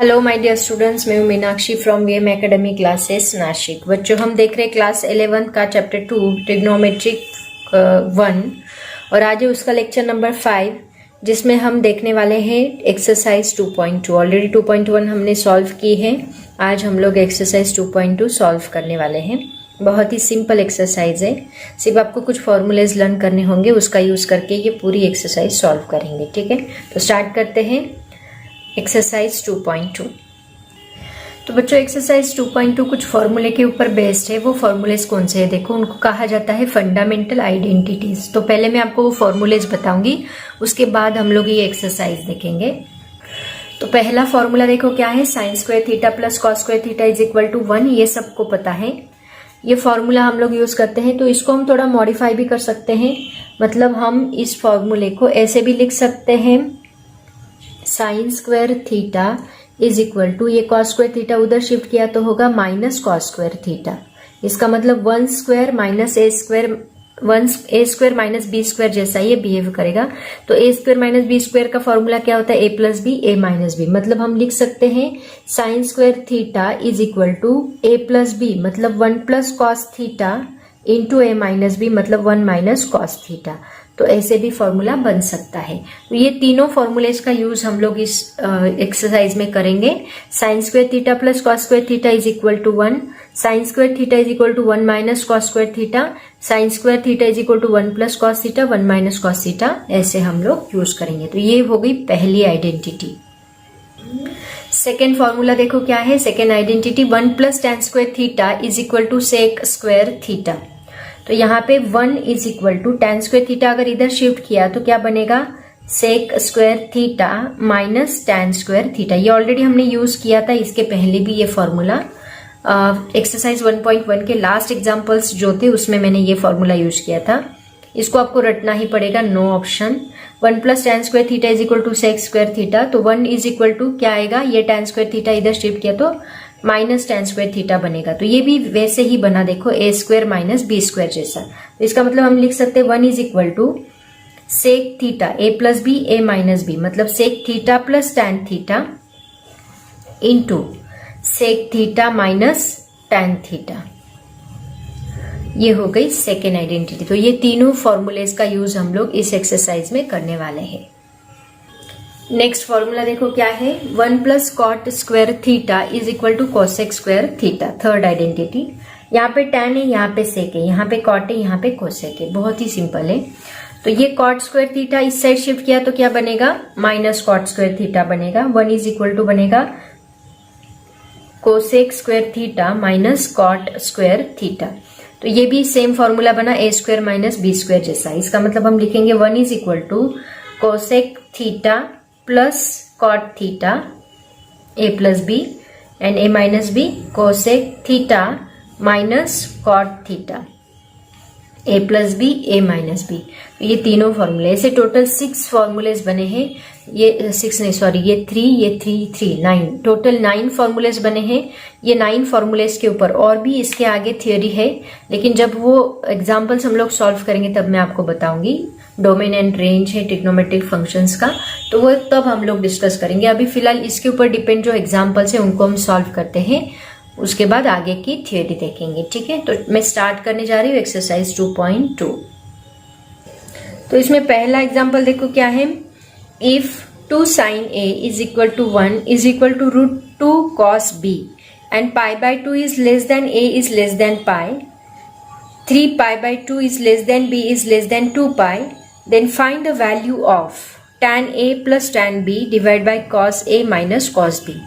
Hello my dear students, मैं हूं Meenakshi from VM academy classes Nashik. बच्चों, हम देख रहे हैं क्लास 11 का चैप्टर 2 ट्रिग्नोमेट्रिक 1 और आज है उसका लेक्चर नंबर 5 जिसमें हम देखने वाले हैं एक्सरसाइज 2.2। ऑलरेडी 2.1 हमने सॉल्व की है। आज हम लोग एक्सरसाइज 2.2 सॉल्व करने वाले हैं। बहुत ही सिंपल एक्सरसाइज है, सिर्फ आपको कुछ फॉर्मूलेज लर्न करने होंगे, उसका यूज करके ये पूरी एक्सरसाइज सॉल्व करेंगे। ठीक है, तो स्टार्ट करते हैं एक्सरसाइज 2.2। तो बच्चों, एक्सरसाइज 2.2 कुछ फॉर्मूले के ऊपर बेस्ड है। वो फॉर्मूलेज कौन से है? देखो, उनको कहा जाता है फंडामेंटल आइडेंटिटीज। तो पहले मैं आपको वो फॉर्मूलेज बताऊंगी, उसके बाद हम लोग ये एक्सरसाइज देखेंगे। तो पहला फॉर्मूला देखो क्या है, sine square theta plus cos square theta is equal to 1। ये सबको पता है, ये फॉर्मूला हम लोग यूज करते हैं। तो इसको हम थोड़ा मॉडिफाई भी कर सकते हैं, मतलब हम इस फॉर्मूले को ऐसे भी लिख सकते हैं, sine square theta is equal to, ये कॉस स्क्वायर थीटा उधर शिफ्ट किया तो होगा माइनस कॉस स्क्वायर थीटा। इसका मतलब 1 square minus A square, A square minus B square जैसा ये बिहेव करेगा। तो A square minus B square का फॉर्मूला क्या होता है? A plus B, A minus B. मतलब हम लिख सकते हैं sine square theta is equal to A plus B, मतलब 1 plus cos theta into A minus B, मतलब 1 माइनस कॉस थीटा। तो ऐसे भी फॉर्मूला बन सकता है। तो ये तीनों फॉर्मूलेज का यूज हम लोग इस एक्सरसाइज में करेंगे। Sine square theta plus cos square theta is equal to 1, sine square theta is equal to 1 minus cos square theta, sine square theta is equal to 1 plus cos theta, 1 minus cos theta, ऐसे हम लोग use करेंगे। तो ये हो गई पहली identity. Second formula देखो क्या है, second identity 1 plus tan square theta is equal to sec square theta. तो यहाँ पे 1 is equal to tan square theta अगर इधर शिफ्ट किया तो क्या बनेगा, sec square theta minus tan square theta. ये ऑलरेडी हमने यूज किया था इसके पहले भी ये फॉर्मूला। एक्सरसाइज 1.1 के लास्ट एग्जांपल्स जो थे उसमें मैंने ये फॉर्मूला यूज किया था। इसको आपको रटना ही पड़ेगा, no option. 1 plus tan square theta is equal to sec square theta. तो 1 इज इक्वल टू क्या आएगा, ये टेन स्क्वायर थीटा इधर शिफ्ट किया तो माइनस टेन स्क्वायर थीटा बनेगा। तो ये भी वैसे ही बना, देखो A square minus B square जैसा। तो इसका मतलब हम लिख सकते हैं 1 is equal to sec theta A plus B, A minus B, मतलब sec theta plus tan theta into sec theta minus tan theta. ये हो गई सेकेंड आइडेंटिटी। तो ये तीनों फॉर्मूलेज का यूज हम लोग इस एक्सरसाइज में करने वाले हैं। नेक्स्ट फॉर्मूला देखो क्या है, 1 plus cot square theta is equal to cosec square theta. Third identity, यहाँ पे टेन है, यहाँ पे सेक है, यहाँ पे कॉट है, यहाँ पे कोसेक है। बहुत ही सिंपल है। तो ये कॉट स्क्वायर थीटा इस साइड शिफ्ट किया तो क्या बनेगा, माइनस कॉट स्क्वायर थीटा बनेगा। 1 इज इक्वल टू बनेगा cosec square theta minus cot square theta. तो ये भी सेम फॉर्मूला बना, A square minus B square जैसा। इसका मतलब हम लिखेंगे 1 is equal to cosec theta plus cot theta A plus B and A minus B, cosec theta minus cot theta A plus B, A minus B. तो ये तीनों फॉर्मूले, ऐसे टोटल 6 फॉर्मूलेज बने हैं। ये 6 नहीं, सॉरी, ये 3, ये 3, 9, टोटल 9 फॉर्मूलेज बने हैं। ये 9 फॉर्मूलेज के ऊपर और भी इसके आगे थियोरी है, लेकिन जब वो एग्जाम्पल्स हम लोग सॉल्व करेंगे तब मैं आपको बताऊंगी। डोमेन एंड रेंज है ट्रिग्नोमेट्रिक फंक्शंस का, तो वो तब हम लोग डिस्कस करेंगे। अभी फिलहाल इसके ऊपर डिपेंड जो एग्जाम्पल्स है उनको हम सॉल्व करते हैं, उसके बाद आगे की थियोरी देखेंगे। ठीक है, तो मैं स्टार्ट करने जा रही हूँ एक्सरसाइज 2.2। तो इसमें पहला एग्जाम्पल देखो क्या है, if 2 sin a is equal to 1 is equal to root 2 cos b and pi by 2 is less than a is less than pi, 3 pi by 2 is less than b is less than 2 pi, then find the value of tan a plus tan b divided by cos a minus cos b।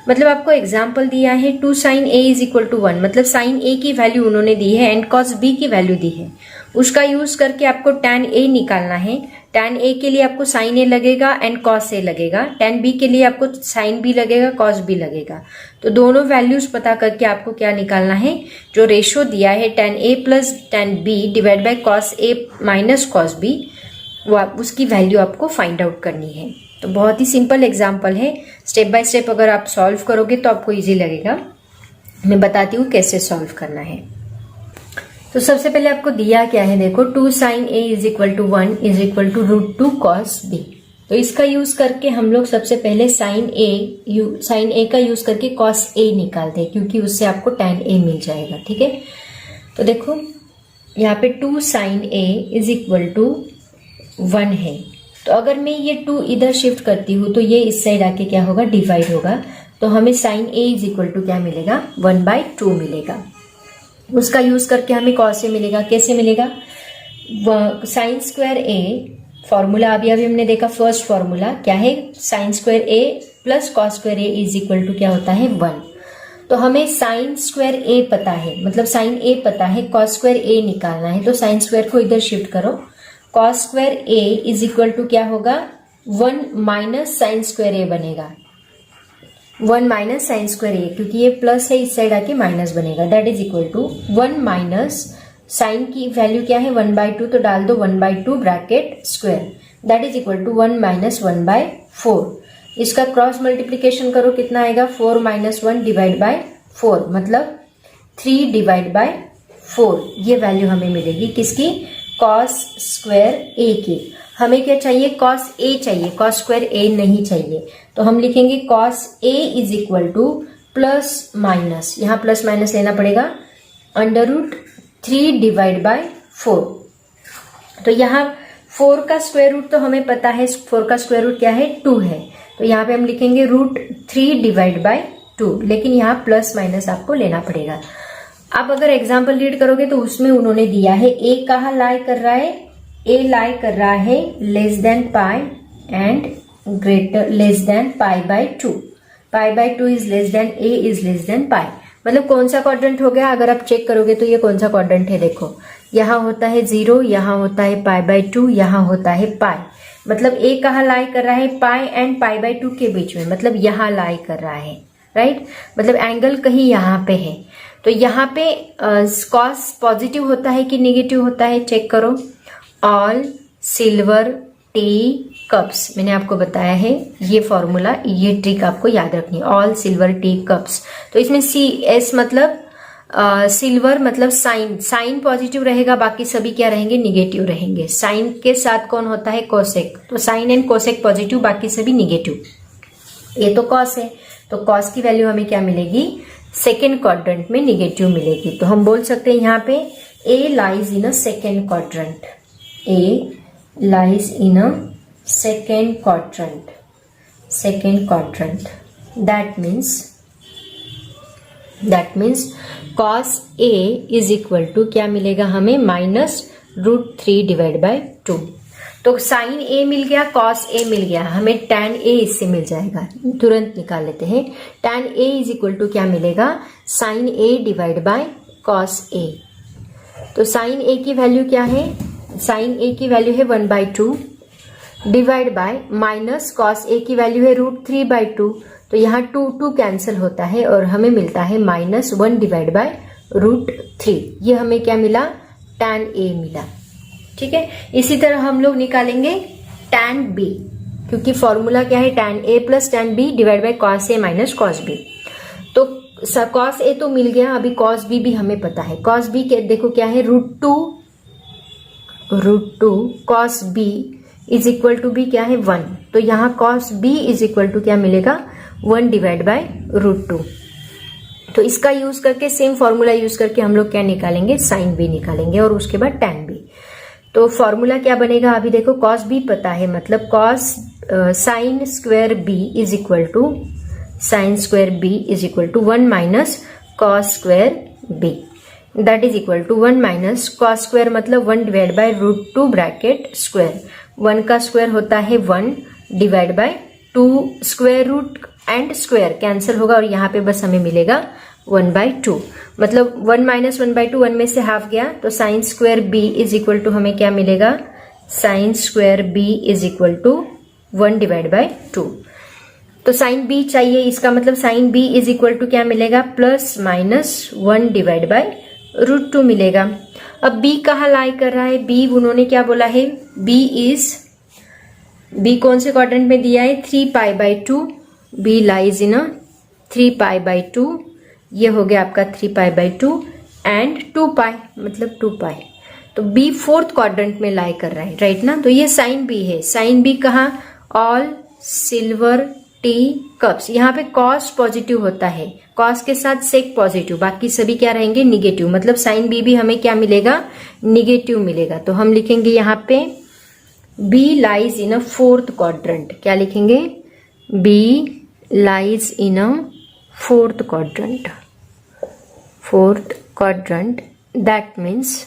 मतलब आपको example दिया है 2 sin a is equal to 1, मतलब sin a की value उन्होंने दी है and cos b की value दी है। उसका यूज करके आपको tan a निकालना है। tan a के लिए आपको sin a लगेगा एंड cos a लगेगा, tan b के लिए आपको sin b लगेगा, cos b लगेगा। तो दोनों वैल्यूज पता करके आपको क्या निकालना है, जो रेशो दिया है tan a plus tan b divide bye cos a minus cos b, वो उसकी वैल्यू आपको फाइंड आउट करनी है। तो बहुत ही सिंपल एग्जाम्पल है, स्टेप बाय स्टेप अगर आप सॉल्व करोगे तो आपको इजी लगेगा। मैं बताती हूँ कैसे सॉल्व करना है। तो सबसे पहले आपको दिया क्या है, देखो 2 sin a is equal to 1 is equal to root 2 cos b। तो इसका यूज करके हम लोग सबसे पहले साइन ए का यूज करके कॉस ए निकालते हैं, क्योंकि उससे आपको tan ए मिल जाएगा। ठीक है, तो देखो यहाँ पे 2 sin a is equal to 1 है। तो अगर मैं ये 2 इधर शिफ्ट करती हूँ तो ये इस साइड आके क्या होगा, डिवाइड होगा। तो हमें sin a is equal to क्या मिलेगा, 1/2 मिलेगा। उसका यूज करके हमें कॉस ए मिलेगा। कैसे मिलेगा, साइन स्क्वायर ए फॉर्मूला अभी हमने देखा, फर्स्ट फॉर्मूला क्या है, sine square A plus cos square A is equal to क्या होता है, 1। तो हमें साइन स्क्वायर ए पता है, मतलब साइन ए पता है, कॉस स्क्वायर ए निकालना है। तो साइन स्क्वायर को इधर शिफ्ट करो, cos square A is equal to क्या होगा, 1 माइनस साइन स्क्वायर ए बनेगा, 1 माइनस साइन स्क्वायर ए, क्योंकि ये प्लस है इस साइड आके माइनस बनेगा। That is equal to 1 minus sine की वैल्यू क्या है, 1/2, तो डाल दो 1/2 bracket square, that is equal to 1 minus 1/4। इसका क्रॉस मल्टीप्लीकेशन करो, कितना आएगा, 4 माइनस 1 डिवाइड बाय 4, मतलब 3 डिवाइड बाय 4। ये वैल्यू हमें मिलेगी किसकी, कॉस स्क्वायर ए की। हमें क्या चाहिए, कॉस ए चाहिए, कॉस स्क्वायर ए नहीं चाहिए। तो हम लिखेंगे cos A is equal two plus minus, यहाँ प्लस माइनस लेना पड़ेगा, √3 डिवाइड बाय 4। तो यहाँ 4 का स्क्वायर रूट तो हमें पता है, 4 का स्क्वायर रूट क्या है, 2 है। तो यहाँ पे हम लिखेंगे √3 डिवाइड बाय 2, लेकिन यहाँ प्लस माइनस आपको लेना पड़ेगा। अब अगर एग्जाम्पल रीड करोगे तो उसमें उन्होंने दिया है ए कहाँ लाई कर रहा है, ए लाई कर रहा है less than pi and greater less than π/2। π/2 is less than A is less than pi. मतलब कौन सा क्वाड्रेंट हो गया, अगर आप चेक करोगे तो ये कौन सा क्वाड्रेंट है, देखो यहाँ होता है 0, यहाँ होता है π/2, यहाँ होता है पाई। मतलब ए कहाँ लाई कर रहा है, पाई एंड π/2 के बीच में, मतलब यहाँ लाई कर रहा है, राइट। मतलब एंगल कहीं यहाँ पे है। तो यहाँ पे कॉस पॉजिटिव होता है कि नेगेटिव होता है, चेक करो। ऑल सिल्वर टी कप्स, मैंने आपको बताया है ये फॉर्मूला, ये ट्रिक आपको याद रखनी है, ऑल सिल्वर टी कप्स। तो इसमें CS मतलब सिल्वर मतलब साइन पॉजिटिव रहेगा, बाकी सभी क्या रहेंगे, निगेटिव रहेंगे। साइन के साथ कौन होता है, कोसेक। तो साइन एंड कोसेक पॉजिटिव, बाकी सभी निगेटिव। ये तो कॉस है, तो कॉस की वैल्यू हमें क्या मिलेगी, सेकेंड क्वाड्रेंट में निगेटिव मिलेगी। तो हम बोल सकते हैं यहाँ पे A lies in a second quadrant, A lies in a second quadrant, that means cos A is equal to क्या मिलेगा हमें, -√3 डिवाइड बाय 2। तो साइन ए मिल गया, कॉस ए मिल गया, हमें tan A इससे मिल जाएगा, तुरंत निकाल लेते हैं। tan A is equal to क्या मिलेगा, sine A divide by cos A। तो साइन A की वैल्यू क्या है, साइन A की वैल्यू है 1/2 divide by minus cos A की वैल्यू है √3/2। तो यहाँ 2 कैंसिल होता है और हमें मिलता है -1 डिवाइड बाय √3। ये हमें क्या मिला, tan A मिला। ठीक है, इसी तरह हम लोग निकालेंगे tan B, क्योंकि फॉर्मूला क्या है, tan A plus tan B divide bye cos A minus cos B। तो cos A तो मिल गया, अभी cos B भी हमें पता है। cos B के देखो क्या है, √2 cos B is equal to B क्या है, 1। तो यहाँ cos B is equal to क्या मिलेगा, 1 डिवाइड बाय √2। तो इसका यूज करके, सेम फॉर्मूला यूज करके हम लोग क्या निकालेंगे, साइन B निकालेंगे और उसके बाद tan B। तो फॉर्मूला क्या बनेगा, अभी देखो cos B पता है, मतलब cos sine square B is equal to 1 minus cos square B, that is equal to 1 minus cos square मतलब 1 डिवाइड बाय √2 ब्रैकेट स्क्वायर। 1 का स्क्वायर होता है 1 divide by 2, square root and square cancel होगा और यहाँ पे बस हमें मिलेगा 1/2। मतलब 1 माइनस 1/2, 1 में से हाफ गया, तो sine square B is equal to हमें क्या मिलेगा, sine square B is equal to 1 divide by 2। तो साइन B चाहिए, इसका मतलब sine B is equal to क्या मिलेगा, +-1 डिवाइड बाय √2 मिलेगा। अब B कहाँ लाई कर रहा है, B उन्होंने क्या बोला है, B कौन से क्वाड्रेंट में दिया है, 3π/2। B लाइज इन 3π/2, ये हो गया आपका 3π/2 एंड 2π मतलब 2π। तो B फोर्थ क्वाड्रेंट में लाई कर रहा है, राइट ना। तो ये साइन B है, साइन B कहाँ, ऑल सिल्वर टी कप्स। यहाँ पे कॉस पॉजिटिव होता है, कॉस के साथ सेक पॉजिटिव, बाकी सभी क्या रहेंगे निगेटिव, मतलब साइन बी भी हमें क्या मिलेगा निगेटिव मिलेगा। तो हम लिखेंगे यहाँ पे B lies in a fourth quadrant. क्या लिखेंगे? B lies in a fourth quadrant, fourth quadrant. That means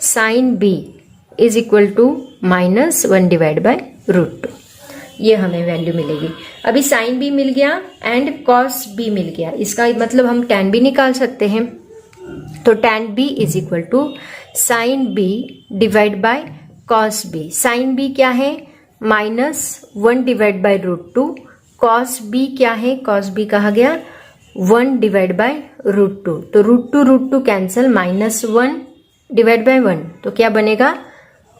sine B is equal to -1 divide by √2। ये हमें वैल्यू मिलेगी। अभी साइन बी मिल गया एंड कॉस बी मिल गया, इसका मतलब हम tan बी निकाल सकते हैं। तो tan B is equal to sine B divide by cos B. Sine B क्या है? -1 डिवाइड बाय √2। कॉस बी क्या है? कॉस बी कहा गया 1 डिवाइड बाय √2। तो √2 कैंसल, -1 डिवाइड बाय 1, तो क्या बनेगा?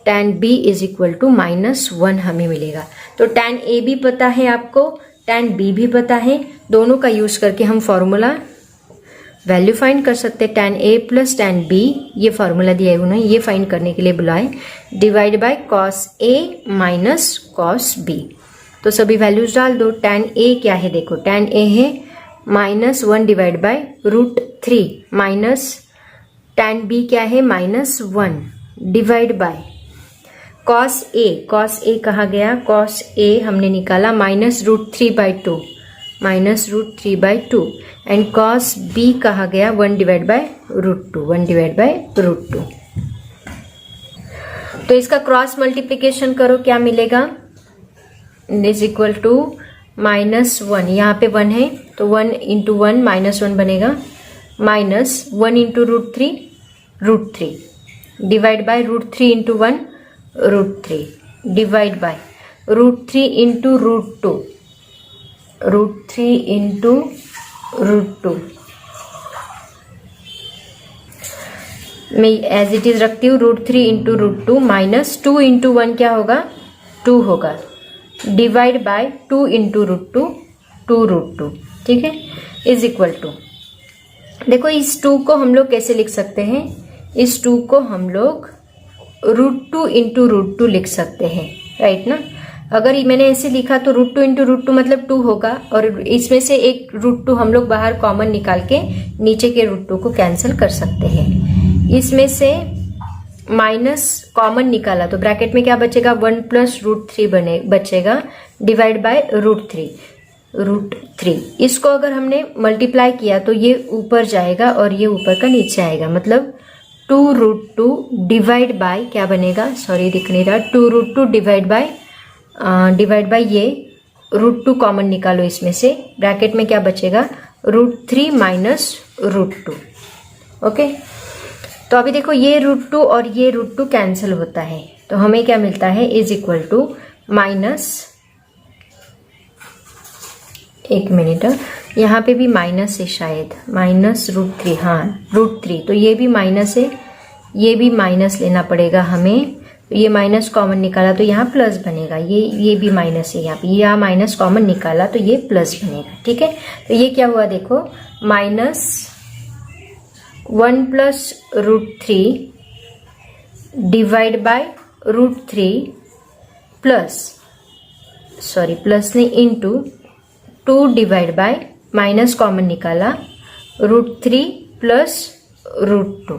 tan b is equal to -1 हमें मिलेगा। तो tan a भी पता है आपको, tan b भी पता है, दोनों का यूज करके हम फॉर्मूला वैल्यू फाइंड कर सकते हैं। tan a plus tan b, ये फॉर्मूला दिया है उन्होंने, ये फाइंड करने के लिए बुलाए, divide by cos a minus cos b। तो सभी वैल्यूज डाल दो। tan a क्या है? देखो tan a है -1 divide by √3 minus tan b क्या है? -1 divide bye cos a। cos a कहा गया, cos a हमने निकाला -√3/2, -√3/2 एंड cos b कहा गया 1 डिवाइड बाय √2, 1 डिवाइड बाय √2। तो इसका क्रॉस मल्टीप्लीकेशन करो, क्या मिलेगा? इज इक्वल टू -1, यहाँ पे 1 है तो 1 इंटू 1 -1 बनेगा, -1 into √3 divide by √3 into 1 √3 divide by √3 into √2, √3 into √2। मैं एज इट इज रखती हूँ, √3 इंटू √2 -2 इंटू 1 क्या होगा? 2 होगा, डिवाइड बाय 2 इंटू √2, 2 √2, ठीक है, इज इक्वल टू। देखो इस 2 को हम लोग कैसे लिख सकते हैं? इस 2 को हम लोग √2 इंटू √2 लिख सकते हैं, राइट ना। अगर मैंने ऐसे लिखा तो √2 इंटू √2 मतलब 2 होगा, और इसमें से एक √2 हम लोग बाहर कॉमन निकाल के नीचे के √2 को कैंसिल कर सकते हैं। इसमें से माइनस कॉमन निकाला तो ब्रैकेट में क्या बचेगा? 1 प्लस √3 बचेगा, डिवाइड बाय √3। इसको अगर हमने मल्टीप्लाई किया तो ये ऊपर जाएगा और ये ऊपर का नीचे आएगा, मतलब 2√2 डिवाइड बाय क्या बनेगा? सॉरी दिख नहीं रहा, 2√2 डिवाइड बाय ये √2 कॉमन निकालो इसमें से, ब्रैकेट में क्या बचेगा? √3 माइनस √2। ओके, तो अभी देखो ये √2 और ये √2 कैंसिल होता है, तो हमें क्या मिलता है? इज इक्वल टू एक मिनट, यहाँ पे भी माइनस है शायद, -√3, हाँ √3, तो ये भी माइनस है, ये भी माइनस लेना पड़ेगा हमें। तो ये माइनस कॉमन निकाला तो यहाँ प्लस बनेगा, ये भी माइनस है यहाँ पे, यहाँ माइनस कॉमन निकाला तो ये प्लस बनेगा, ठीक है। तो ये क्या हुआ देखो, -1 प्लस √3 डिवाइड बाय √3 प्लस नहीं into 2 divide by minus common निकाला √3 प्लस √2,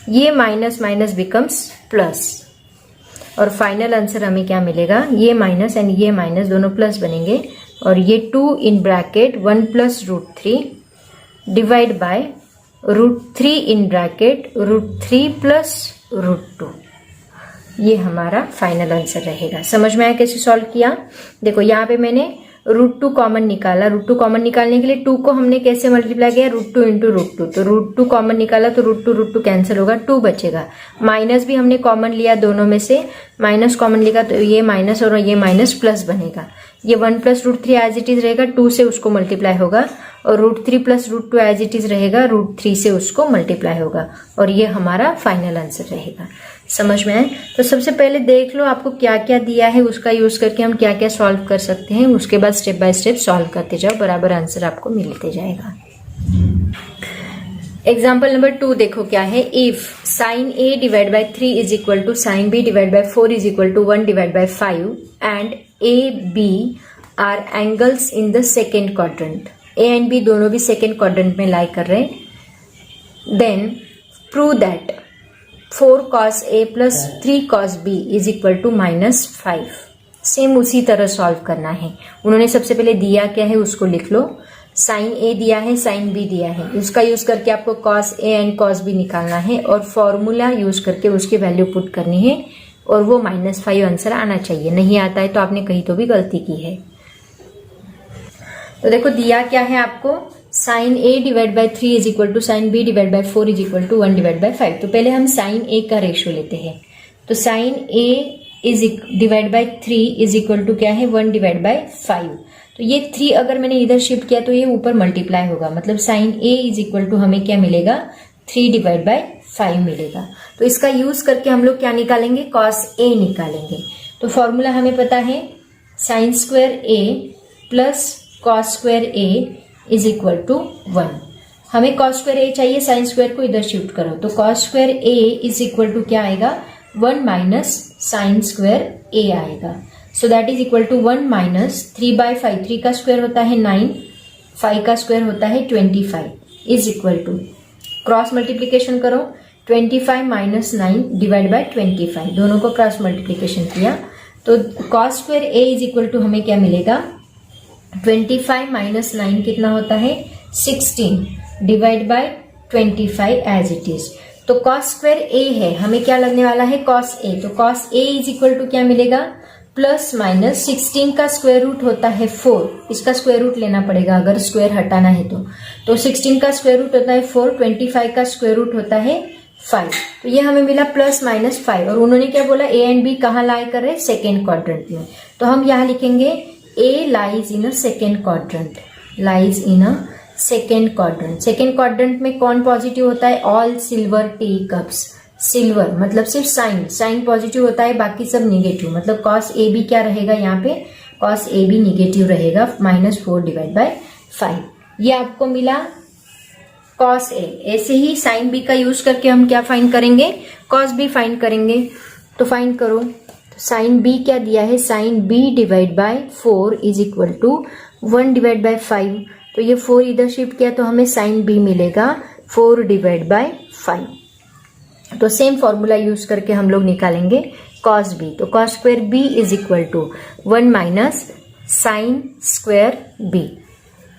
ये माइनस माइनस बिकम्स प्लस, और फाइनल आंसर हमें क्या मिलेगा? ये माइनस एंड ये माइनस दोनों प्लस बनेंगे, और ये 2 in bracket 1 plus √3 divide by √3 in bracket √3 plus √2। ये हमारा फाइनल आंसर रहेगा। समझ में आया कैसे सॉल्व किया? देखो यहाँ पे मैंने √2 कॉमन निकाला, √2 कॉमन निकालने के लिए 2 को हमने कैसे मल्टीप्लाई किया? √2 इंटू √2, तो √2 कॉमन निकाला तो √2 कैंसिल होगा, 2 बचेगा। माइनस भी हमने कॉमन लिया, दोनों में से माइनस कॉमन लिया तो ये माइनस और ये माइनस प्लस बनेगा। ये 1 प्लस √3 एज इट इज रहेगा, 2 से उसको मल्टीप्लाई होगा, और √3 प्लस √2 एज इट इज रहेगा, √3 से उसको मल्टीप्लाई होगा, और ये हमारा फाइनल आंसर रहेगा। समझ में आए? तो सबसे पहले देख लो आपको क्या क्या दिया है, उसका यूज करके हम क्या क्या सॉल्व कर सकते हैं, उसके बाद स्टेप बाय स्टेप सॉल्व करते जाओ, बराबर आंसर आपको मिलते जाएगा। एग्जाम्पल नंबर 2 देखो क्या है, if sin a divide by 3 is equal to sin b divide by 4 is equal to 1 divide by 5 and A B are angles in the second quadrant, A and B दोनों भी second quadrant में lie कर रहे हैं। Then prove that 4 cos A plus 3 cos B is equal to -5। Same उसी तरह solve करना है। उन्होंने सबसे पहले दिया क्या है उसको लिख लो। साइन A दिया है, साइन B दिया है, उसका यूज करके आपको cos A and cos B निकालना है और फॉर्मूला यूज करके उसकी वैल्यू पुट करनी है और वो -5 आंसर आना चाहिए। नहीं आता है तो आपने कहीं तो भी गलती की है। तो देखो दिया क्या है आपको, sine A divide by 3 is equal to sine B divide by 4 is equal to 1 divide by 5। तो पहले हम साइन A का रेशियो लेते हैं। तो sine A is divide by 3 is equal to क्या है 1 डिवाइड बाई 5। तो ये 3 अगर मैंने इधर शिफ्ट किया तो ये ऊपर मल्टीप्लाई होगा, मतलब sine A is equal to हमें क्या मिलेगा 3 डिवाइड बाई 5 मिलेगा। तो इसका यूज करके हम लोग क्या निकालेंगे, कॉस A निकालेंगे। तो फॉर्मूला हमें पता है sine square A plus cos square A is equal to 1। हमें कॉस स्क्वायर A चाहिए, साइन स्क्वायर को इधर शिफ्ट करो। तो cos square A is equal to क्या आएगा 1 माइनस साइन स्क्वायर A आएगा। So that is equal to 1 minus 3/5, 3 का स्क्वायर होता है 9, 5 का स्क्वायर होता है 25 is equal to cross multiplication करो 25 माइनस 9 डिवाइड बाय 25, दोनों को क्रॉस मल्टीप्लीकेशन किया तो cos square A is equal to हमें क्या मिलेगा 25 माइनस 9 कितना होता है 16 divide by 25 as it is. तो कॉस स्क्वायर A है, हमें क्या लगने वाला है cos A। तो cos A is equal to क्या मिलेगा प्लस माइनस 16 का स्क्वायर रूट होता है 4, इसका स्क्वायर रूट लेना पड़ेगा अगर स्क्वायर हटाना है तो 16 का स्क्वायर रूट होता है 4, 25 का स्क्वायर रूट होता है 5। तो ये हमें मिला प्लस माइनस 5। और उन्होंने क्या बोला A एंड B कहाँ लाई कर रहे सेकेंड क्वाड्रेंट में। तो हम यहाँ लिखेंगे A lies in a second quadrant, lies in a second quadrant। Second quadrant में कौन पॉजिटिव होता है, all silver T cups. Silver मतलब सिर्फ साइन पॉजिटिव होता है, बाकी सब निगेटिव, मतलब cos AB क्या रहेगा यहाँ पे cos AB निगेटिव रहेगा -4 डिवाइड बाय 5। ये आपको मिला cos A। ऐसे ही साइन B का यूज करके हम क्या फाइंड करेंगे cos B फाइंड करेंगे। तो फाइंड करो, साइन B क्या दिया है sine B divide by 4 is equal to 1 divide by 5। तो ये 4 इधर शिफ्ट किया तो हमें साइन B मिलेगा 4 डिवाइड बाय 5। तो सेम फॉर्मूला यूज करके हम लोग निकालेंगे cos B। तो cos square B is equal to 1 minus sine square B।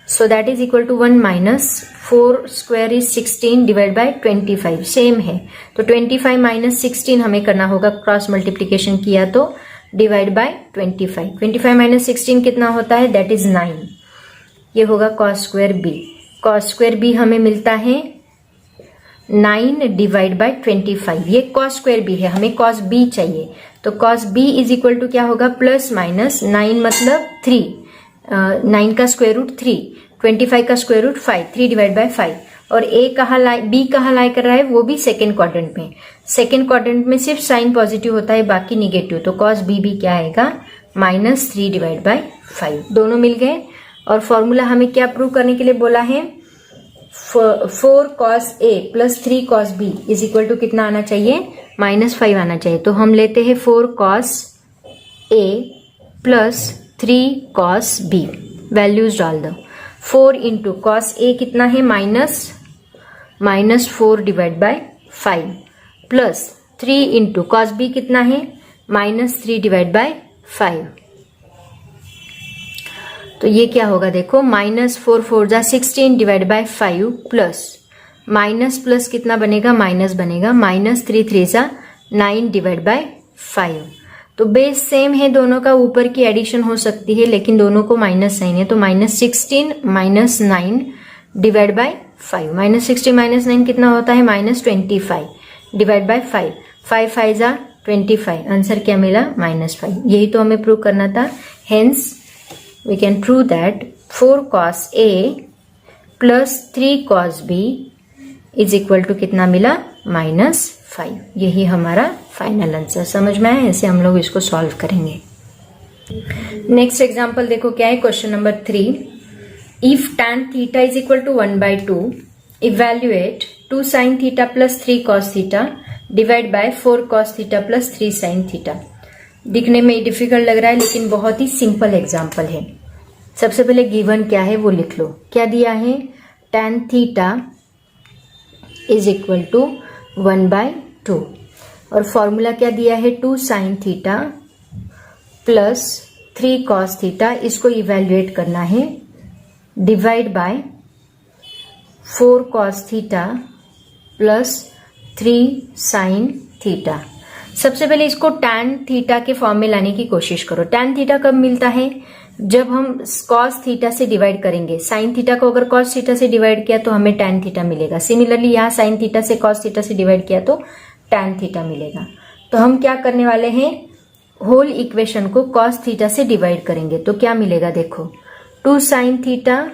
So that is equal to 1 minus 4 square is 16 divide by 25, same है। तो 25 माइनस 16 हमें करना होगा, क्रॉस मल्टीप्लीकेशन किया तो डिवाइड बाय 25। 25 माइनस 16 कितना होता है दैट इज 9। ये होगा cos square B। Cos square B हमें मिलता है 9 डिवाइड बाय 25। ये कॉस स्क्वायर B है, हमें कॉस B चाहिए। तो cos B is equal to क्या होगा प्लस माइनस 9 मतलब 3, 9 का स्क्वायर रूट 3, 25 का स्क्वायर रूट 5, 3 डिवाइड बाय 5। और B कहाँ लाई कर रहा है, वो भी सेकेंड क्वाड्रेंट में। सेकेंड क्वाड्रेंट में सिर्फ साइन पॉजिटिव होता है, बाकी निगेटिव। तो cos B भी क्या आएगा -3 डिवाइड बाय 5, दोनों मिल गए। और फॉर्मूला हमें क्या प्रूव करने के लिए बोला है 4 cos A plus 3 cos B is equal to कितना आना चाहिए -5 आना चाहिए। तो हम लेते हैं 4 cos A plus 3 cos B, values डाल दो। 4 इंटू कॉस A कितना है -4 divide by 5 plus 3 into cos B कितना है -3 डिवाइड बाय 5। तो ये क्या होगा देखो -4 4 जा 16 divide by 5 plus minus plus कितना बनेगा माइनस बनेगा -3 3 जा 9 डिवाइड बाय 5। तो बेस सेम है दोनों का, ऊपर की एडिशन हो सकती है लेकिन दोनों को माइनस साइन है। तो -16 -9 डिवाइड बाय 5, -16 -9 कितना होता है -25 डिवाइड बाय 5, 5 5 जा 25, आंसर क्या मिला -5। यही तो हमें प्रूव करना था। Hence we can prove that 4 cos A plus 3 cos B is equal to कितना मिला -5। यही हमारा फाइनल आंसर। समझ में आया, ऐसे हम लोग इसको सॉल्व करेंगे। नेक्स्ट एग्जांपल देखो क्या है, question number 3। If tan theta is equal to 1/2, evaluate 2 sin theta plus 3 cos theta divide by 4 cos theta plus 3 sin theta. दिखने में डिफिकल्ट लग रहा है लेकिन बहुत ही सिंपल एग्जाम्पल है। सबसे पहले गिवन क्या है वो लिख लो। क्या दिया है, tan theta is equal to 1/2 और फॉर्मूला क्या दिया है 2 sin theta plus 3 cos theta. इसको इवेल्युएट करना है, divide by 4 cos theta plus 3 sin theta. सबसे पहले इसको tan थीटा के फॉर्म में लाने की कोशिश करो। tan थीटा कब मिलता है, जब हम cos थीटा से डिवाइड करेंगे। sin थीटा को अगर cos थीटा से डिवाइड किया तो हमें tan थीटा मिलेगा। सिमिलरली यहाँ sin थीटा से cos थीटा से डिवाइड किया तो tan थीटा मिलेगा। तो हम क्या करने वाले हैं, होल इक्वेशन को cos थीटा से डिवाइड करेंगे तो क्या मिलेगा, देखो 2 sin थीटा,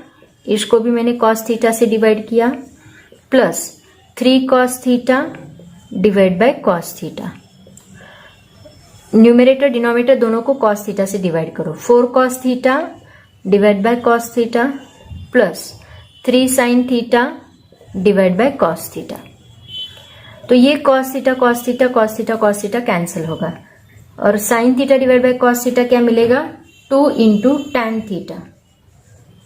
इसको भी मैंने cos थीटा से डिवाइड किया, plus 3 cos theta divide bye cos theta. Numerator denominator दोनों को cos थीटा से डिवाइड करो। 4 cos theta divide bye cos theta plus 3 sin theta divide bye cos theta. तो ये cos theta cos theta cos theta cos theta cancel होगा और sin theta divide bye cos theta क्या मिलेगा, 2 into tan theta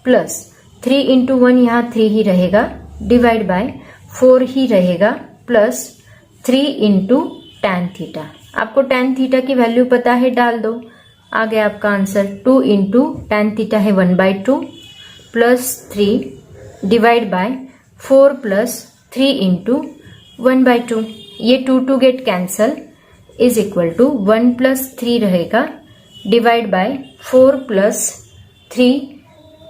plus 3 into 1 यहाँ 3 ही रहेगा, divide by 4 ही रहेगा, plus 3 into tan theta. आपको tan थीटा की वैल्यू पता है, डाल दो, आ गया आपका आंसर। 2 इंटू tan थीटा है 1/2 plus 3 divide by 4 plus 3 into 1/2। ये 2 get cancel is equal to 1 plus 3 रहेगा, divide by 4 plus 3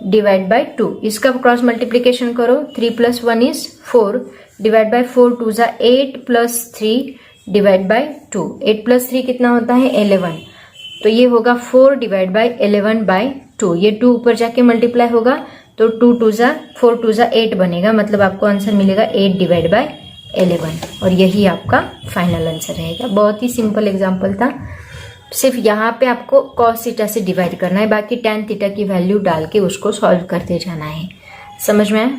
divide by 2। इसका क्रॉस मल्टीप्लीकेशन करो, 3 प्लस 1 इज 4 डिवाइड बाय 4 2 जा 8 प्लस 3 डिवाइड बाय 2। 8 प्लस 3 कितना होता है 11। तो ये होगा 4 डिवाइड बाय 11/2। ये 2 ऊपर जाके मल्टीप्लाई होगा तो 2 2 जा 4 2 जा 8 बनेगा, मतलब आपको आंसर मिलेगा 8 डिवाइड बाय 11 और यही आपका फाइनल आंसर रहेगा। बहुत ही सिंपल एग्जाम्पल था, सिर्फ यहाँ पे आपको cos थीटा से डिवाइड करना है, बाकी tan थीटा की वैल्यू डाल के उसको सॉल्व करते जाना है। समझ में आया?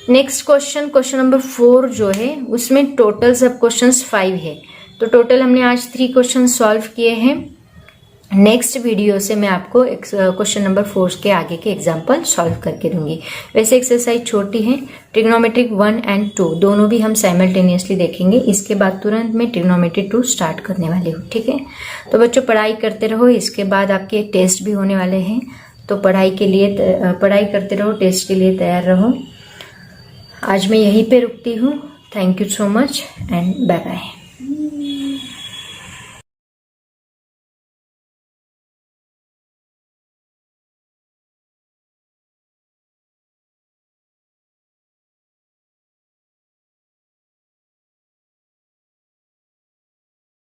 नेक्स्ट क्वेश्चन, क्वेश्चन नंबर 4 जो है उसमें टोटल सब क्वेश्चंस 5 है। तो टोटल हमने आज 3 क्वेश्चन सॉल्व किए हैं। नेक्स्ट वीडियो से मैं आपको क्वेश्चन नंबर 4 के आगे के एग्जाम्पल सॉल्व करके दूंगी। वैसे एक्सरसाइज छोटी है, ट्रिग्नोमेट्रिक 1 एंड 2 दोनों भी हम साइमल्टेनियसली देखेंगे। इसके बाद तुरंत मैं ट्रिग्नोमेट्री 2 स्टार्ट करने वाली हूँ, ठीक है। तो बच्चों पढ़ाई करते रहो, इसके बाद आपके टेस्ट भी होने वाले हैं, तो पढ़ाई करते रहो, टेस्ट के लिए तैयार रहो। आज मैं यहीं पे रुकती हूँ। Thank you so much and bye bye.